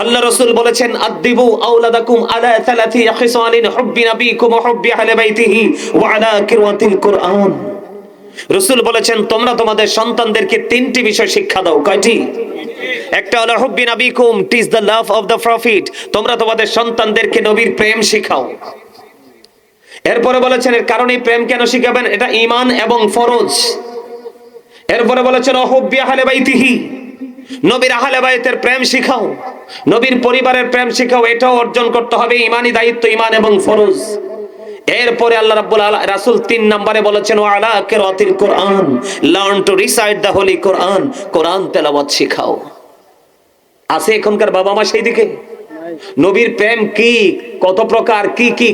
আল্লাহ রাসূল বলেছেন আদিবু আওলাদাকুম আলা সালাতি খিসালিন হুব্বি নবীকুম ওয়া হুব্বি আহলি বাইতিহি ওয়া আলা কিরাতিল কুরআন। রাসূল বলেছেন তোমরা তোমাদের সন্তানদেরকে তিনটি বিষয় শিক্ষা দাও। কয়টি? একটা হলো হুব্বি নবীকুম, teach the love of the profit, তোমরা তোমাদের সন্তানদেরকে নবীর প্রেম শিখাও। এরপরে বলেছেন এর কারণে প্রেম কেন শিখাবেন, এটা ঈমান এবং ফরজ। এরপরে বলেছেন হুব্বি আহলি বাইতিহি, নবীর আহলে বাইতের প্রেম শিখাও, নবীর পরিবারের প্রেম শিখাও, এটাও অর্জন করতে হবে, ঈমানি দায়িত্ব, ঈমান এবং ফরজ। এরপরে আল্লাহ রাব্বুল আলামিন রাসূল ৩ নম্বরে বলেছেন ওয়া আলা কিরাতিল কুরআন, learn to recite the holy Quran, কোরআন তেলাওয়াত শিখাও। আছে এখনকার বাবা মা সেই দিকে? নবীর প্রেম কি, কত প্রকার,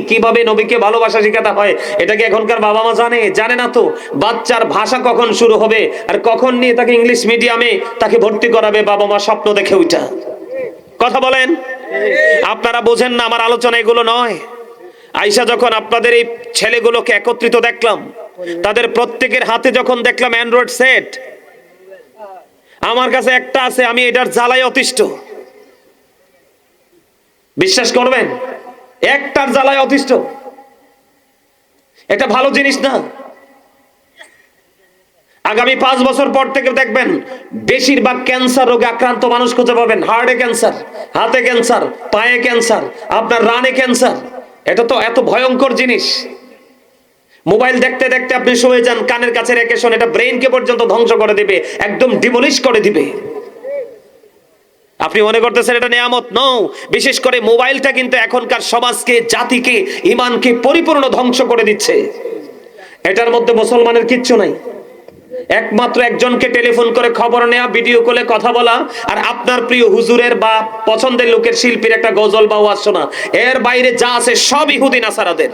কিভাবে নবীকে ভালোবাসা শেখাতে হয়, এটা কি এখনকার বাবা মা জানে না তো। বাচ্চার ভাষা কখন শুরু হবে আর কখন নিয়ে তাকে ইংলিশ মিডিয়ামে তাকে ভর্তি করাবে, বাবা মা স্বপ্ন দেখে ওইটা। কথা বলেন, আপনারা বোঝেন না, আমার আলোচনা এগুলো নয়। আয়েশা যখন আপনাদের এই ছেলেগুলোকে একত্রিত দেখলাম, তাদের প্রত্যেকের হাতে যখন দেখলাম অ্যান্ড্রয়েড সেট, আমার কাছে একটা আছে, আমি এটার জ্বালায় অতিষ্ঠ। বিশ্বাস করবেন, একটার জ্বালায় অতিষ্ঠ। এটা ভালো জিনিস না। আগামী 5 বছর পর থেকে দেখবেন বেশিরভাগ ক্যান্সার রোগে আক্রান্ত মানুষ খুঁজে পাবেন। হার্টে ক্যান্সার, হাতে ক্যান্সার, পায়ে ক্যান্সার, আপনার রানে ক্যান্সার। এটা তো এত ভয়ঙ্কর জিনিস। মোবাইল দেখতে দেখতে আপনি শুয়ে যান, কানের কাছে রেখে শোন, এটা ব্রেইনকে পর্যন্ত ধ্বংস করে দিবে, একদম ডিমলিশ করে দিবে। আপনি মনে করতেছেন এটা নিয়ামত? নও। বিশেষ করে মোবাইলটা কিন্তু এখনকার সমাজকে, জাতিকে, ঈমানকে পরিপূর্ণ ধ্বংস করে দিচ্ছে। এটার মধ্যে মুসলমানের কিচ্ছু নাই। একমাত্র একজনকে টেলিফোন করে খবর নেওয়া, ভিডিও কলে কথা বলা, আর আপনার প্রিয় হুজুরের বা পছন্দের লোকের শিল্পীর একটা গজল বা ওয়াজ শোনা। এর বাইরে যা আছে সব ইহুদি নাসারাদের।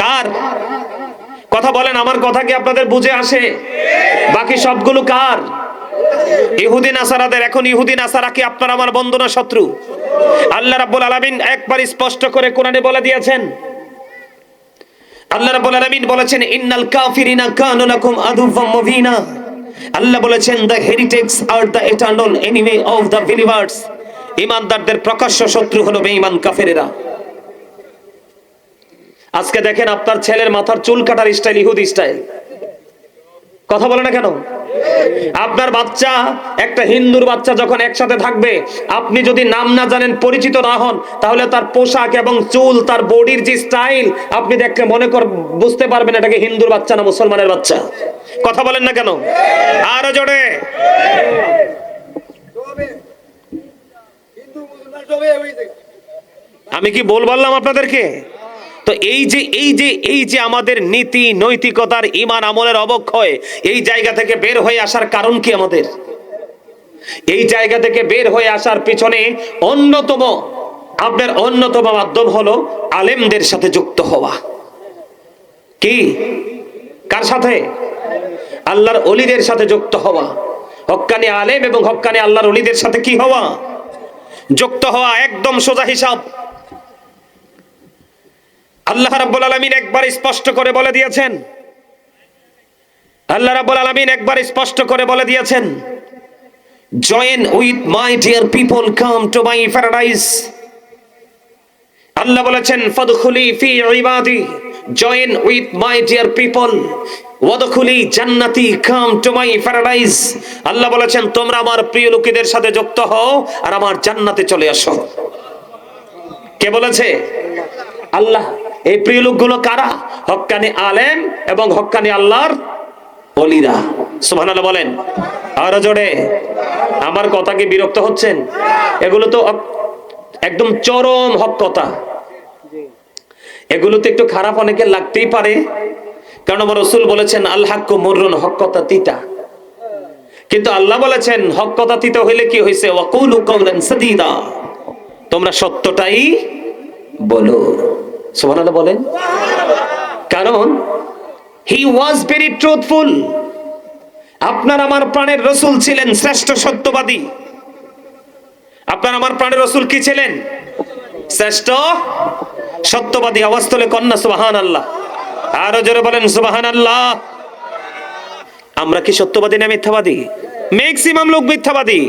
কার কথা বলেন? আমার কথা কি আপনাদের বুঝে আসে? বাকি সবগুলো কার? ইহুদি নাসারাদের। এখন ইহুদি নাসারা কি আপনার আমার বন্ধু না শত্রু? আল্লাহ রাব্বুল আলামিন একবার স্পষ্ট করে কোরআনে বলে দিয়েছেন। আল্লাহ রাব্বুল আলামিন বলেছেন ইন্নাল কাফিরিনা কানু লাকুম আদুওয়াম মুবিনা। আল্লাহ বলেছেন the heretics are the eternal enemy of the believers. ঈমানদারদের প্রকাশ্য শত্রু হলো বেঈমান কাফেরেরা। আজকে দেখেন আপনার ছেলের মাথার চুল কাটার স্টাইল ইহুদি স্টাইল। কথা বলে না কেন? আপনার বাচ্চা, একটা হিন্দুর বাচ্চা যখন একসাথে থাকবে, আপনি যদি নাম না জানেন, পরিচিত না হন, তাহলে তার পোশাক এবং চুল, তার বডির যে স্টাইল, আপনি দেখলে বুঝতে পারবেন এটাকে হিন্দুর বাচ্চা না মুসলমানের বাচ্চা। কথা বলেন না কেন? আরো জোরে। আমি কি বললাম আপনাদেরকে? তো এই যে আমাদের নীতি নৈতিকতার, ঈমান আমলের অবক্ষয়, এই জায়গা থেকে বের হয়ে আসার কারণ কি আমাদের? এই জায়গা থেকে বের হয়ে আসার পিছনে অন্যতম মাধ্যম হলো আলেমদের সাথে যুক্ত হওয়া। কি? কার সাথে? আল্লাহর ওলিদের সাথে যুক্ত হওয়া। হক্কানি আলেম এবং হক্কানি আল্লাহর ওলিদের সাথে কি হওয়া? যুক্ত হওয়া। একদম সোজা হিসাব। আল্লাহ রাব্বুল আলামিন একবার স্পষ্ট করে বলে দিয়েছেন, আল্লাহ রাব্বুল আলামিন একবার স্পষ্ট করে বলে দিয়েছেন, join with my dear people, come to my paradise. আল্লাহ বলেছেন ফাদখুলি ফি ইবাদি, join with my dear people ওয়াদখুলি জান্নাতি, কাম টু মাই প্যারাডাইস। আল্লাহ বলেছেন তোমরা আমার প্রিয় লোকেদের সাথে যুক্ত হও আর আমার জান্নাতে চলে আসো। কে বলেছে? আল্লাহ। এই প্রিয় লোকগুলো কারা? হক্কানি আলেম এবং হক্কানি আল্লাহর ওলিরা। সুবহানাল্লাহ বলেন আরো জোরে। আমার কথা কি বিরক্ত হচ্ছেন? এগুলো তো একদম চরম হক কথা। এগুলোতে একটু খারাপ অনেকের লাগতেই পারে, কারণ আমার রাসূল বলেছেন আল হাক্কু মুররুন, হক কথা তিতা। কিন্তু আল্লাহ বলেছেন হক কথা তিতা হইলে কি হইছে? ওয়াকুলু কাওলান সাদীদা, তোমরা সত্যটাই বলো। সুবহানাল্লাহ বলেন। কারণ হি ওয়াজ ভেরি ট্রুথফুল। আপনার আমার প্রাণের রাসূল ছিলেন শ্রেষ্ঠ সত্যবাদী। আপনার আমার প্রাণের রাসূল কি ছিলেন? শ্রেষ্ঠ সত্যবাদী। আওয়াজ তুলে কন্যা সুবহানাল্লাহ। আরো জোরে বলেন সুবহানাল্লাহ। আমরা কি সত্যবাদী না মিথ্যাবাদী? ম্যাক্সিমাম লোক মিথ্যাবাদী।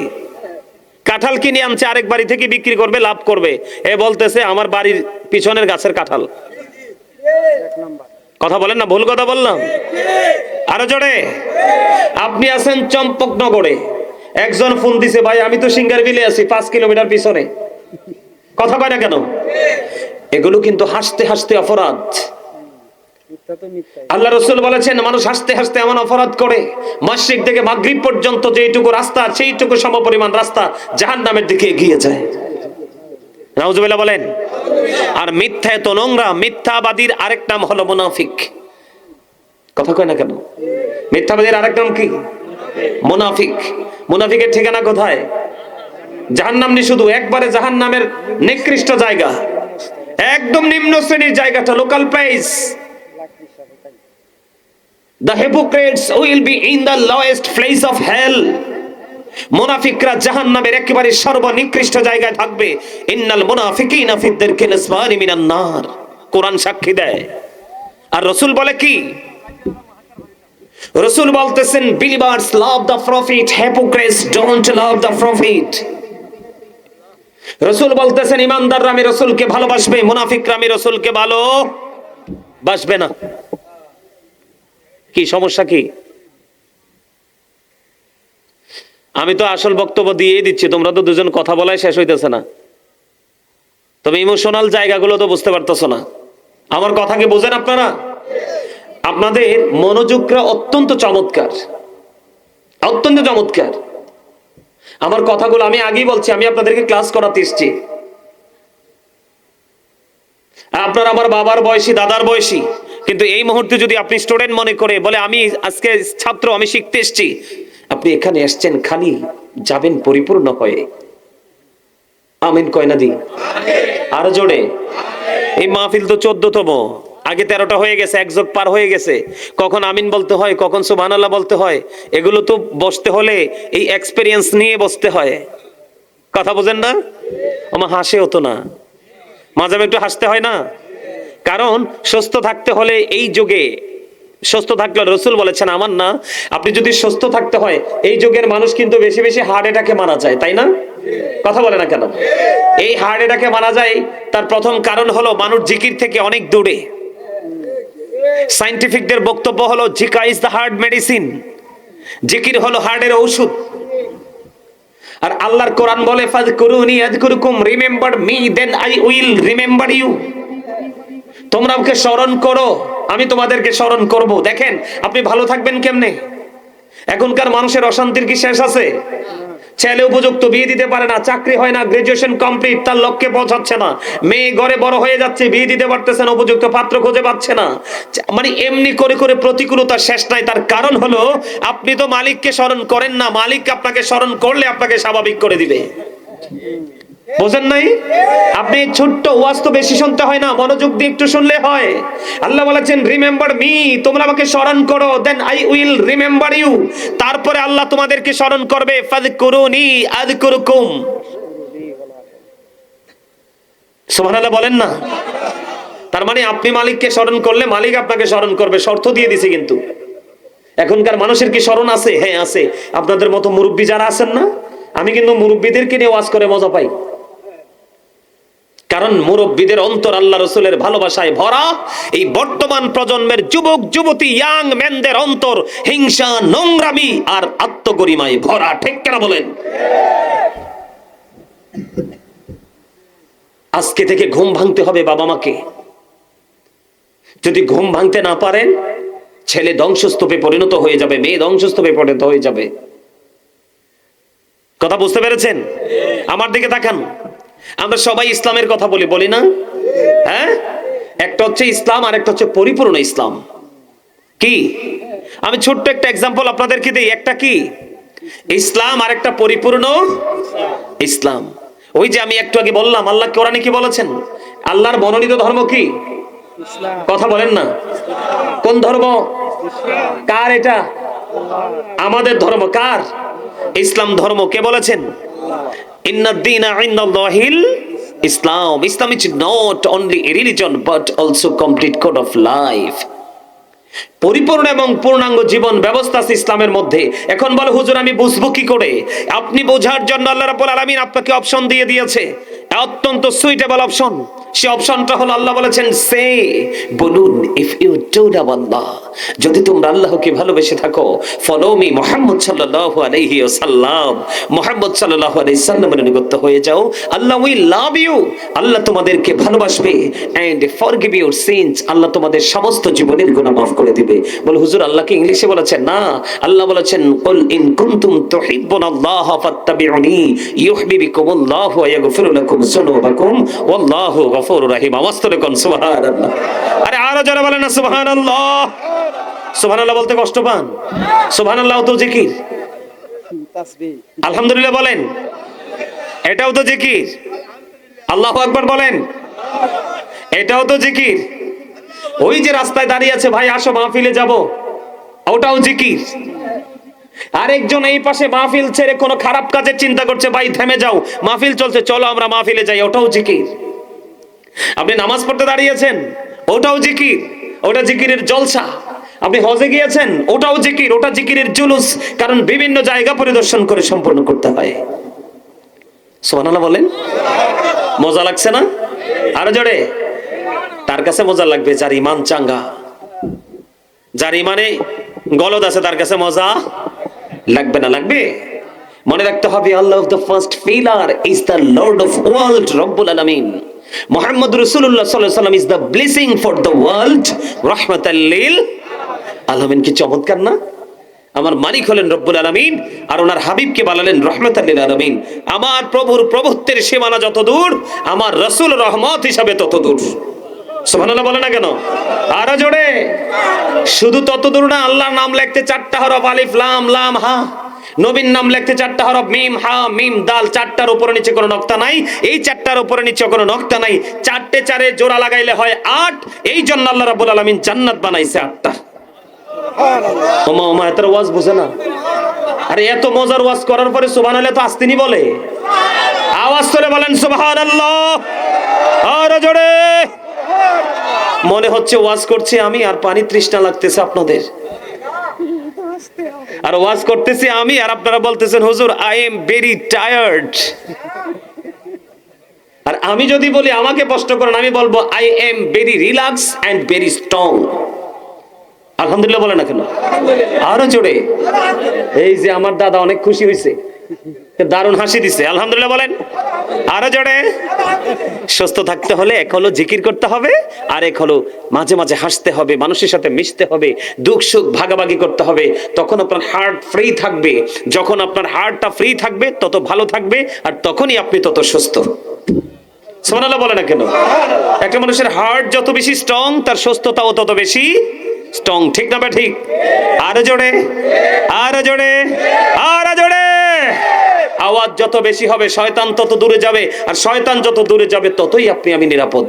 কাঁঠাল কিনে আনছে, আরেক বাড়ি থেকে বিক্রি করবে, লাভ করবে। এ বলতেছে আমার বাড়ির পিছনের গাছের কাঁঠাল। কথা বলেন না, ভুল কথা বললাম? আরো জোরে। আপনি আছেন চম্পকনগরে, একজন ফোন দিছে, ভাই আমি তো সিঙ্গারবিলে আছি 5 কিলোমিটার পিছনে। কথা কয় না কেন? এগুলো কিন্তু হাসতে হাসতে অপরাধ। আল্লাহ রাসূল বলেছেন মানুষ হাসতে হাসতে এমন অপরাধ করে, মাশরিক থেকে মাগরিব পর্যন্ত যেইটুকু রাস্তা, সেইটুকু সমপরিমাণ রাস্তা জাহান্নামের দিকে এগিয়ে যায়। নাউজুবিল্লাহ বলেন। আর মিথ্যা এত নোংরা, মিথ্যাবাদীর আরেক নাম হলো মুনাফিক। কথা কয় না কেন? মিথ্যাবাদীর আরেক নাম কি? মুনাফিক। মুনাফিকের ঠিকানা কোথায়? জাহান্নাম। শুধু একবারে জাহান্নামের নিকৃষ্ট জায়গা, একদম নিম্ন শ্রেণীর জায়গাটা, local place. The hypocrites will be in the lowest place of hell. মুনাফিকরা জাহান্নামের একেবারে সর্বনিকৃষ্ট জায়গায় থাকবে। ইন্নাল মুনাফিকিনা ফি দারকিল আসফালি মিনান নার। কোরআন সাক্ষী দেয়। আর রাসূল বলে কি? রাসূল বলতেছেন believers love the prophet, hypocrites don't love the prophet. রাসূল বলতেছেন ইমানদাররা আমি রাসূলকে ভালোবাসবে, মুনাফিকরা আমি রাসূলকে ভালোবাসবে না। কি সমস্যা কি? আমি তো আসল বক্তব্য দিয়েই দিচ্ছি, তোমরা তো দুজন কথা বলাই শেষ হইতেছে না। তবে ইমোশনাল জায়গাগুলো তো বুঝতে পারতেছো না। আমার কথা কি বোঝেন আপনারা? আপনাদের মনোযোগটা অত্যন্ত চমৎকার, অত্যন্ত চমৎকার। আমার কথাগুলো আমি আগেই বলছি, আমি আপনাদেরকে ক্লাস করাতে এসেছি। আপনার আমার বাবার বয়সী, দাদার বয়সী, কিন্তু এই মুহূর্তে যদি আপনি স্টুডেন্ট মনে করে বলে আমি আজকে ছাত্র, আমি শিখতে এসেছি, আপনি এখানে এসেছেন খালি যাবেন পরিপূর্ণ হয়ে। আমিন কয় না দি? আরো জোরে। এই মাহফিল তো 14তম, আগে 13টা হয়ে গেছে, এক যোগ পার হয়ে গেছে। কখন আমিন বলতে হয়, কখন সুবহানাল্লাহ বলতে হয়, এগুলো তো বসতে হলে এই এক্সপেরিয়েন্স নিয়ে বসতে হয়। কথা বোঝেন না? আমার হাসে হতো না, মাঝে মাঝে একটু হাসতে হয় না? কারণ সুস্থ থাকতে হলে এই যুগে, সুস্থ থাকলে রাসূল বলেছেন আমার না, আপনি যদি সুস্থ থাকতে হয়, এই যুগের মানুষ কিন্তু বেশি বেশি হার্ট অ্যাটাকে মারা যায়, তাই না? কথা বলে না কেন? এই হার্ট অ্যাটাকে মারা যায় তার প্রথম কারণ হলো মানুষ জিকির থেকে অনেক দূরে। সায়েন্টিফিকদের বক্তব্য হলো জিকা ইজ দ্য হার্ট মেডিসিন। জিকির হলো হার্টের ঔষধ। আর আল্লাহর কোরআন বলে ফাযকুরুনি আযকুরুকুম, remember me then I will remember you. তোমরা আমাকে স্মরণ করো, আমি তোমাদেরকে স্মরণ করব। দেখেন আপনি ভালো থাকবেন কেমনে? এখনকার মানুষের অশান্তির কি শেষ আছে? ছেলে উপযুক্ত বিয়ে দিতে পারে না, চাকরি হয় না, গ্রাজুয়েশন কমপ্লিট, তার লক্ষ্যে পৌঁছাচ্ছে না। মেয়ে ঘরে বড় হয়ে যাচ্ছে, বিয়ে দিতে পারতেছে না, উপযুক্ত পাত্র খুঁজে পাচ্ছে না। মানে এমনি করে করে প্রতিকূলতা শেষ নাই। তার কারণ হলো আপনি তো মালিককে স্মরণ করেন না। মালিক আপনাকে স্মরণ করলে আপনাকে স্বাভাবিক করে দিবে। বোঝেন নাই? আপনি ছোট্ট ওয়াজ তো বেশি শুনতে হয় না, মনোযোগ দিয়ে একটু শুনলে হয়। আল্লাহ বলেছেন রিমেম্বার মি, তোমরা আমাকে স্মরণ করো, then I will remember you. তারপরে আল্লাহ তোমাদেরকে স্মরণ করবে, ফাযকুরুনি আযকুরুকুম। সুবহানাল্লাহ বলেন না? তার মানে আপনি মালিককে স্মরণ করলে মালিক আপনাকে স্মরণ করবে, শর্ত দিয়ে দিছে। কিন্তু এখনকার মানুষের কি স্মরণ আছে? হ্যাঁ আছে। আপনাদের মতো মুরব্বী যারা আছেন না, আমি কিন্তু মুরব্বীদেরকে নিয়ে ওয়াজ করে মজা পাই। কারণ মুরব্বীদের অন্তর আল্লাহ রাসূলের ভালোবাসায় ভরা। এই বর্তমান প্রজন্মের যুবক যুবতী ইয়াং ম্যানদের অন্তর হিংসা, নোংরামি আর আত্মগরিমায় ভরা। ঠিক কেন বলেন? আজকে থেকে ঘুম ভাঙতে হবে বাবা মাকে। যদি ঘুম ভাঙতে না পারেন, ছেলে ধ্বংসস্তূপে পরিণত হয়ে যাবে, মেয়ে ধ্বংসস্তূপে পরিণত হয়ে যাবে। কথা বুঝতে পেরেছেন? আমার দিকে তাকান। আমরা সবাই ইসলামের কথা বলি না? হ্যাঁ, একটা হচ্ছে ইসলাম আর একটা হচ্ছে পরিপূর্ণ ইসলাম। কি? আমি ছোট্ট একটা এক্সাম্পল আপনাদেরকে দেই। একটা কি? ইসলাম আর একটা পরিপূর্ণ ইসলাম। ওই যে আমি একটু আগে বললাম আল্লাহ কোরআনে কি বলেছেন? আল্লাহর মনোনীত ধর্ম কি? কথা বলেন না? কোন ধর্ম? কার এটা? আমাদের ধর্ম। কার? ইসলাম ধর্ম। কে বলেছেন? ইন্নাদ দীনা ইনদাল্লাহিল ইসলাম. Islam is not only a religion but also complete code of life. পরিপূর্ণ এবং পূর্ণাঙ্গ জীবন ব্যবস্থা আছে ইসলামের মধ্যে। এখন বলে হুজুর আমি বুঝবো কি করে? আপনি বোঝার জন্য আল্লাহ রাব্বুল আলামিন আপনাকে অপশন দিয়ে দিয়েছে, অত্যন্ত সুইটেবল অপশন। সে অপশনটা হলো আল্লাহ বলেছেন সে বলুন ইফ ইউ ডু লাভ আল্লাহ, যদি তোমরা আল্লাহকে ভালোবেসে থাকো, ফলো মি মুহাম্মদ সাল্লাল্লাহু আলাইহি ওয়াসাল্লাম, মুহাম্মদ সাল্লাল্লাহু আলাইহি সাল্লামের অনুগত হয়ে যাও, আল্লাহ উইল লাভ ইউ, আল্লাহ তোমাদেরকে ভালোবাসবে, এন্ড ফরগিভ ইউর সিনস, আল্লাহ তোমাদের সমস্ত জীবনের গুনাহ মাফ করে দিবে। বলে হুজুর আল্লাহ কি ইংলিশে বলেছেন? না, আল্লাহ বলেছেন কুল ইন কুনতুম তুহিব্বুনাল্লাহ ফাত্তাবিউনি ইউহিব্বুকুমুল্লাহু ওয়া ইয়াগফির লাকুম যুনুবাকুম ওয়াল্লাহু গফুরুর রহিম। আওয়াজ করে কোন সুবহানাল্লাহ। আরে আরো যারা বলেন না সুবহানাল্লাহ। সুবহানাল্লাহ বলতে কষ্ট পান? সুবহানাল্লাহ তো জিকির, তাসবিহ, আলহামদুলিল্লাহ বলেন, এটাও তো জিকির। আল্লাহু আকবার বলেন, এটাও তো জিকির। ওই যে রাস্তায় দাঁড়িয়ে আছে, ভাই আসো মাহফিলে যাব, ওটাও জিকির। আরেকজন এই পাশে মাহফিল ছেড়ে কোনো খারাপ কাজের চিন্তা করছে, ভাই থেমে যাও, মাহফিল চলছে, চলো আমরা মাহফিলে যাই, ওটাও জিকির। আপনি নামাজ পড়তে দাঁড়িয়েছেন, ওটাও জিকির, ওটা জিকিরের জলসা। আপনি হজে গিয়েছেন, ওটাও জিকির, ওটা জিকিরের জুলুস, কারণ বিভিন্ন জায়গা পরিদর্শন করে সম্পন্ন করতে হয়। সুবহানাল্লাহ বলেন। মজা লাগছে না? আরো জোরে। তার কাছে মজা লাগবে যার ইমান চাঙ্গা, যার ইমানে গলদ আছে, তার কাছে মজা লাগবে না? লাগবে। মনে রাখতে হবে আল্লাহ of the first pillar is the lord of world রব্বুল আলামিন। মুহাম্মদ রাসূলুল্লাহ সাল্লাল্লাহু আলাইহি ওয়াসাল্লাম is the blessing for the world রাহমাতাল লিল আলামিন। কি চমৎকার না? আমার মালিক হলেন রব্বুল আলামিন, আর ওনার হাবিবকে বানালেন রাহমাতাল লিল আলামিন। আমার প্রভুর প্রভুত্বের সীমানা যত দূর, আমার রাসূল রহমত হিসাবে তত দূর। সুবহানাল্লাহ বলে না কেন? আরো জোরে। শুধু তত দূর না, আল্লাহর নাম লিখতে 4টা হরফ, আলিফ লাম লাম হা। নবীর নাম লিখতে 4টা হরফ, মিম হা মিম দাল। 4টার উপরে নিচে কোনো নক্তা নাই, এই 4টার উপরে নিচে কোনো নক্তা নাই। 4টে 4-এ জোড়া লাগাইলে হয় 8। এই জন্য আল্লাহ রাব্বুল আলামিন জান্নাত বানাইছে 8টা। সুবহানাল্লাহ। ওমা ওমা, এত ওয়াজ বুঝে না? আরে এত মজার ওয়াজ করার পরে সুবহানাল্লাহ তো আসতেনি বলে। আওয়াজ করে বলেন সুবহানাল্লাহ। আরো জোরে। মনে হচ্ছে ওয়াজ করছি আমি, আর পানি তৃষ্ণা লাগতেছে আপনাদের, আর ওয়াজ করতেছি আমি, আর আপনারা বলতেছেন হুজুর আই এম ভেরি টায়ার্ড। আর আমি যদি বলি আমাকে কষ্ট করেন, আমি বলবো I am very relax and very strong. আলহামদুলিল্লাহ বলে না কেন? আরো জোরে। এই যে আমার দাদা অনেক খুশি হয়েছে, দারুণ হাসি দিছে, আলহামদুলিল্লাহ বলেন। আরো জোরে। সুস্থ থাকতে হলে এক হলো জিকির করতে হবে, আর এক হলো মাঝে মাঝে হাসতে হবে, মানুষের সাথে মিশতে হবে, দুঃখ সুখ ভাগাভাগি করতে হবে। তখন আপনার হার্ট ফ্রি থাকবে। যখন আপনার হার্টটা ফ্রি থাকবে, তত ভালো থাকবে, আর তখনই আপনি তত সুস্থ। সুবহানাল্লাহ বলে না কেন? একটা মানুষের হার্ট যত বেশি স্ট্রং, তার সুস্থতাও তত বেশি স্ট্রং। ঠিক না? ঠিক। আরো জোরে, আরো জোরে, আরো জোরে। আওয়াজ যত বেশি হবে, শয়তান তত দূরে যাবে, আর শয়তান যত দূরে যাবে, ততই আপনি আমি নিরাপদ।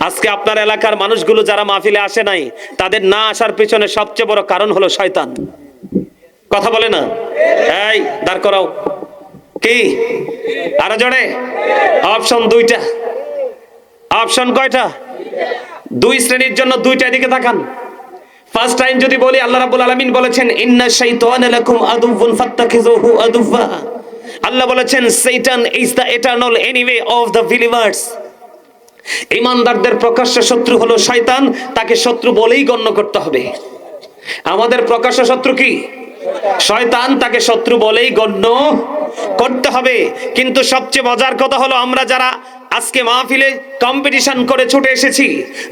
আজকে আপনার এলাকার মানুষগুলো যারা মাহফিলে আসে নাই, তাদের না আসার পিছনে সবচেয়ে বড় কারণ হলো শয়তান। কথা বলে না? এই দাঁড় করাও। কি? আরো জোরে। অপশন 2টা। অপশন কয়টা? 2 শ্রেণীর জন্য 2টা। দিকে তাকান। ফার্স্ট টাইম যদি বলি, আল্লাহ রাব্বুল আলামিন বলেছেন ইন্না শাইতানা লাকুম আদুউন ফাত্তাখিযুহু আদুওয়া। আল্লাহ বলেছেন শয়তান is the eternal enemy of the believers. ঈমানদারদের প্রকাশ্য শত্রু হলো শয়তান, তাকে শত্রু বলেই গণ্য করতে হবে। আমাদের প্রকাশ্য শত্রু কি? শয়তান, তাকে শত্রু বলেই গণ্য করতে হবে। কিন্তু সবচেয়ে মজার কথা হলো, আমরা যারা আজকে মাহফিলে কম্পিটিশন করে ছুটে এসেছি,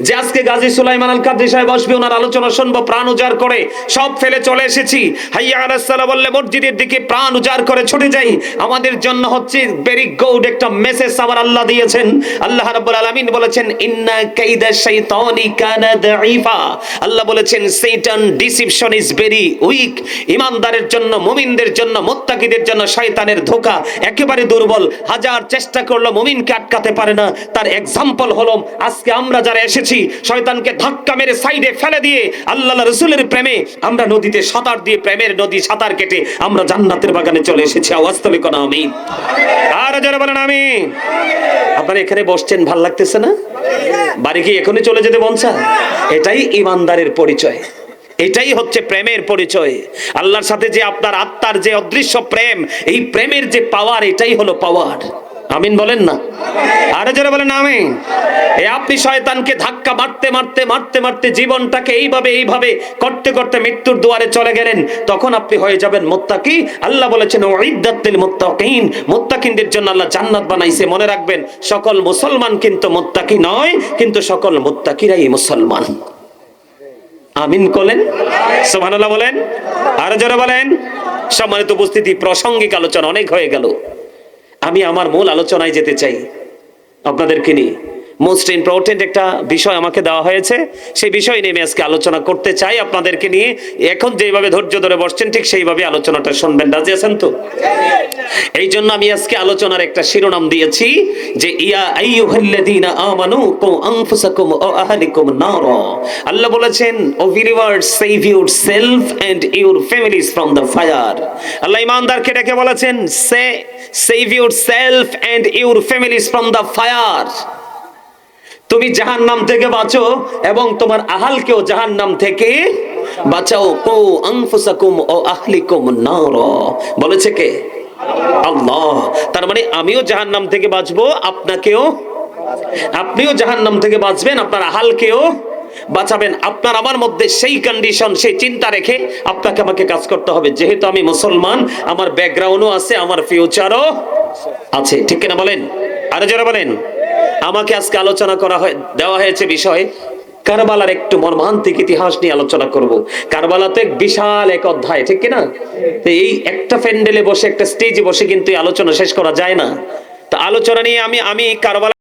যে আজকে গাজী সুলাইমান আল কাদরি সাহেব আসবে, ওনার আলোচনা শুনবো, প্রাণ উজাড় করে সব ফেলে চলে এসেছি। হাইয়া আলাস সালাহ বললে মসজিদের দিকে প্রাণ উজাড় করে ছুটে যাই। আমাদের জন্য হচ্ছে ভেরি গুড একটা মেসেজ আমার আল্লাহ দিয়েছেন। আল্লাহ রাব্বুল আলামিন বলেছেন ইন্না কাইদা শাইতানি কানা দাঈফা। আল্লাহ বলেছেন শয়তান ডিসিপশন ইজ ভেরি উইক। ঈমানদারের জন্য, মুমিনদের জন্য, মুত্তাকিদের জন্য শয়তানের ধোঁকা একেবারে দুর্বল। হাজার চেষ্টা করলো মুমিনকে আটকাতে পারে না। তার এক্সাম্পল হলো আজকে আমরা যারা এসেছি, শয়তানকে ধাক্কা মেরে সাইডে ফেলে দিয়ে আল্লাহ রাসূলের প্রেমে আমরা নদীতে সাঁতার দিয়ে, প্রেমের নদী সাঁতার কেটে আমরা জান্নাতের বাগানে চলে এসেছি। আওয়াজ তুলে কোন আমিন। আর যারা বলেন আমিন। আপনারা এখানে বসছেন, ভাল লাগতেছে না? বাড়ি কি এখনই চলে যেতে মন চায়? এটাই ইমানদারের পরিচয়, এটাই হচ্ছে প্রেমের পরিচয়। আল্লাহর সাথে যে আপনার আত্মার যে অদৃশ্য প্রেম, এই প্রেমের যে পাওয়ার, এটাই হলো পাওয়ার। আমিন বলেন না? আরে যারা বলেন আমিন। এই আপনি শয়তানকে ধাক্কা মারতে মারতে মারতে মারতে জীবনটাকে এইভাবে করতে করতে মৃত্যুর দুয়ারে চলে গেলেন, তখন আপনি হয়ে যাবেন মুত্তাকি। আল্লাহ বলেছেন উইদ্দাত লিল মুত্তাকিন, মুত্তাকিনদের জন্য আল্লাহ জান্নাত বানাইছে। মনে রাখবেন, সকল মুসলমান কিন্তু মুত্তাকি নয়, কিন্তু সকল মুত্তাকিরাই মুসলমান। আমিন বলেন, সুবহানাল্লাহ বলেন, আর যারা বলেন। সম্মানিত উপস্থিতি, প্রাসঙ্গিক আলোচনা অনেক হয়ে গেল। আমি আমার মূল আলোচনায় যেতে চাই আপনাদেরকে নিয়ে। মোস্ট ইম্পর্টেন্ট একটা বিষয় আমাকে দেওয়া হয়েছে, সেই বিষয় নিয়ে আমি আজকে আলোচনা করতে চাই আপনাদেরকে নিয়ে। এখন যেভাবে ধৈর্য ধরে বসছেন, ঠিক সেইভাবে আলোচনাটা শুনবেন। রাজি আছেন তো? এই জন্য আমি আজকে আলোচনার একটা শিরোনাম দিয়েছি যে ইয়া আইয়ুহাল্লাযীনা আমানু কু আনফুসাকুম ওয়া আহলিকুম নারা। আল্লাহ বলেছেন, O believers, save yourself and your families from the fire. আল্লাহ ঈমানদারকে ডেকে বলেছেন, save yourself and your families from the fire. তুমি জাহান্নাম থেকে বাঁচো এবং তোমার আহালকেও জাহান্নাম থেকে বাঁচাও। কু আনফুসাকুম ওয়া আহলিকুম নারা, বলেছে কে? আল্লাহ। তার মানে আমিও জাহান্নাম থেকে বাঁচবো, আপনিও জাহান্নাম থেকে বাঁচবেন, আপনার আহালকেও বাঁচাবেন। আপনার আমার মধ্যে সেই কন্ডিশন, সেই চিন্তা রেখে আপনাকে আমাকে কাজ করতে হবে। যেহেতু আমি মুসলমান, আমার ব্যাকগ্রাউন্ডও আছে, আমার ফিউচারও আছে, ঠিক কিনা বলেন? আরে যারা বলেন। আমাকে আজকে আলোচনা দেওয়া হয়েছে বিষয় কারবালার একটু মর্মান্তিক ইতিহাস নিয়ে আলোচনা করব। কারবালা তো এক বিশাল এক অধ্যায়, ঠিক কিনা? এই একটা প্যান্ডেলে বসে, একটা স্টেজে বসে কিন্তু এই আলোচনা শেষ করা যায় না। তো আলোচনা নিয়ে আমি কারবালা